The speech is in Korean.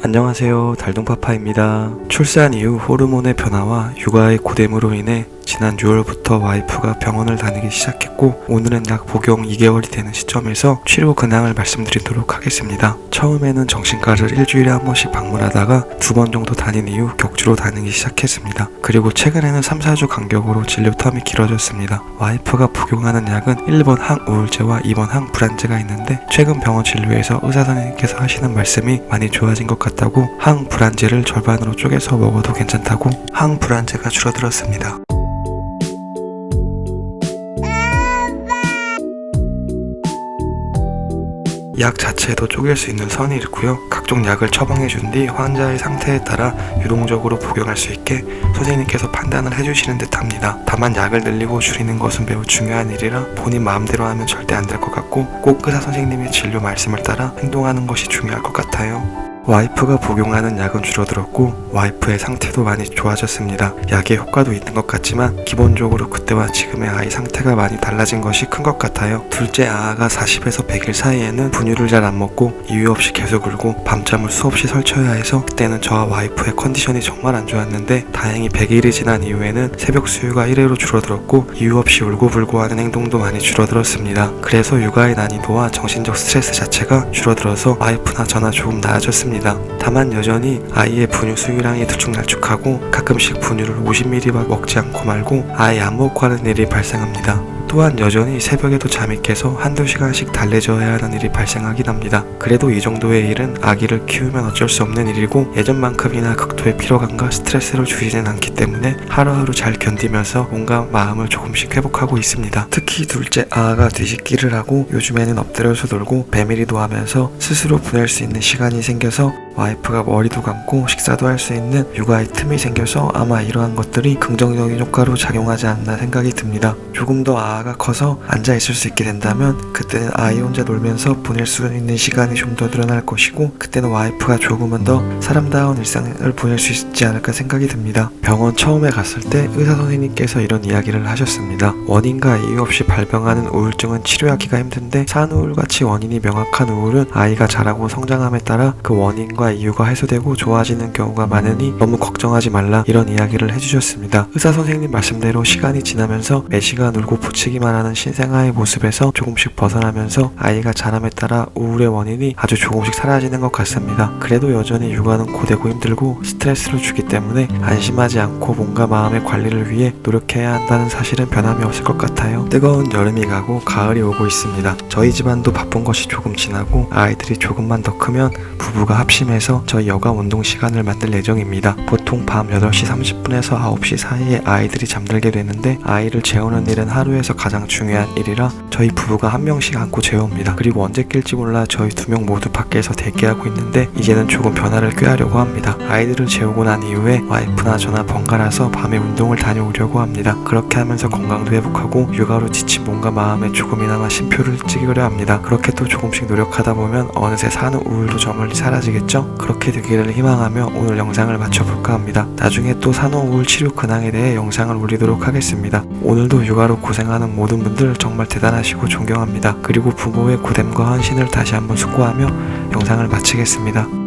안녕하세요, 달동파파입니다. 출산 이후 호르몬의 변화와 육아의 고됨으로 인해 지난 6월부터 와이프가 병원을 다니기 시작했고, 오늘은 약 복용 2개월이 되는 시점에서 치료 근황을 말씀드리도록 하겠습니다. 처음에는 정신과를 일주일에 한 번씩 방문하다가 2번 정도 다닌 이후 격주로 다니기 시작했습니다. 그리고 최근에는 3-4주 간격으로 진료 텀이 길어졌습니다. 와이프가 복용하는 약은 1번 항우울제와 2번 항불안제가 있는데, 최근 병원 진료에서 의사 선생님께서 하시는 말씀이 많이 좋아진 것 같다고 항불안제를 절반으로 쪼개서 먹어도 괜찮다고 항불안제가 줄어들었습니다. 약 자체에도 쪼갤 수 있는 선이 있고요. 각종 약을 처방해 준 뒤 환자의 상태에 따라 유동적으로 복용할 수 있게 선생님께서 판단을 해주시는 듯 합니다. 다만 약을 늘리고 줄이는 것은 매우 중요한 일이라 본인 마음대로 하면 절대 안 될 것 같고, 꼭 의사 선생님의 진료 말씀을 따라 행동하는 것이 중요할 것 같아요. 와이프가 복용하는 약은 줄어들었고, 와이프의 상태도 많이 좋아졌습니다. 약의 효과도 있는 것 같지만 기본적으로 그때와 지금의 아이 상태가 많이 달라진 것이 큰 것 같아요. 둘째 아가 40에서 100일 사이에는 분유를 잘 안 먹고 이유 없이 계속 울고 밤잠을 수없이 설쳐야 해서 그때는 저와 와이프의 컨디션이 정말 안 좋았는데, 다행히 100일이 지난 이후에는 새벽 수유가 1회로 줄어들었고 이유 없이 울고불고 하는 행동도 많이 줄어들었습니다. 그래서 육아의 난이도와 정신적 스트레스 자체가 줄어들어서 와이프나 저나 조금 나아졌습니다. 다만 여전히 아이의 분유 수유량이 들쭉날쭉하고 가끔씩 분유를 50ml 먹지 않고 말고 아예 안 먹고 하는 일이 발생합니다. 또한 여전히 새벽에도 잠이 깨서 1-2시간씩 달래줘야 하는 일이 발생하긴 합니다. 그래도 이 정도의 일은 아기를 키우면 어쩔 수 없는 일이고, 예전만큼이나 극도의 피로감과 스트레스를 주지는 않기 때문에 하루하루 잘 견디면서 뭔가 마음을 조금씩 회복하고 있습니다. 특히 둘째 아가 뒤집기를 하고 요즘에는 엎드려서 놀고 배밀이도 하면서 스스로 보낼 수 있는 시간이 생겨서 와이프가 머리도 감고 식사도 할 수 있는 육아의 틈이 생겨서 아마 이러한 것들이 긍정적인 효과로 작용하지 않나 생각이 듭니다. 조금 더 아가 커서 앉아있을 수 있게 된다면 그때는 아이 혼자 놀면서 보낼 수 있는 시간이 좀 더 늘어날 것이고, 그때는 와이프가 조금은 더 사람다운 일상을 보낼 수 있지 않을까 생각이 듭니다. 병원 처음에 갔을 때 의사 선생님께서 이런 이야기를 하셨습니다. 원인과 이유 없이 발병하는 우울증은 치료하기가 힘든데, 산우울같이 원인이 명확한 우울은 아이가 자라고 성장함에 따라 그 원인과 이유가 해소되고 좋아지는 경우가 많으니 너무 걱정하지 말라, 이런 이야기를 해주셨습니다. 의사 선생님 말씀대로 시간이 지나면서 매시간 울고 부치기만 하는 신생아의 모습에서 조금씩 벗어나면서 아이가 자람에 따라 우울의 원인이 아주 조금씩 사라지는 것 같습니다. 그래도 여전히 육아는 고되고 힘들고 스트레스를 주기 때문에 안심하지 않고 몸과 마음의 관리를 위해 노력해야 한다는 사실은 변함이 없을 것 같아요. 뜨거운 여름이 가고 가을이 오고 있습니다. 저희 집안도 바쁜 것이 조금 지나고 아이들이 조금만 더 크면 부부가 합심해서 저희 여가 운동 시간을 만들 예정입니다. 보통 밤 8시 30분에서 9시 사이에 아이들이 잠들게 되는데, 아이를 재우는 일은 하루에서 가장 중요한 일이라 저희 부부가 한 명씩 안고 재웁니다. 그리고 언제 낄지 몰라 저희 2명 모두 밖에서 대기하고 있는데, 이제는 조금 변화를 꾀하려고 합니다. 아이들을 재우고 난 이후에 와이프나 저나 번갈아서 밤에 운동을 다녀오려고 합니다. 그렇게 하면서 건강도 회복하고 육아로 지친 몸과 마음에 조금이나마 쉼표를 찍으려 합니다. 그렇게 또 조금씩 노력하다 보면 어느새 산후우울도 저 멀리 사라지겠죠? 그렇게 되기를 희망하며 오늘 영상을 마쳐볼까 합니다. 나중에 또 산후우울 치료 근황에 대해 영상을 올리도록 하겠습니다. 오늘도 육아로 고생하는 모든 분들 정말 대단하시고 존경합니다. 그리고 부모의 고됨과 헌신을 다시 한번 숙고하며 영상을 마치겠습니다.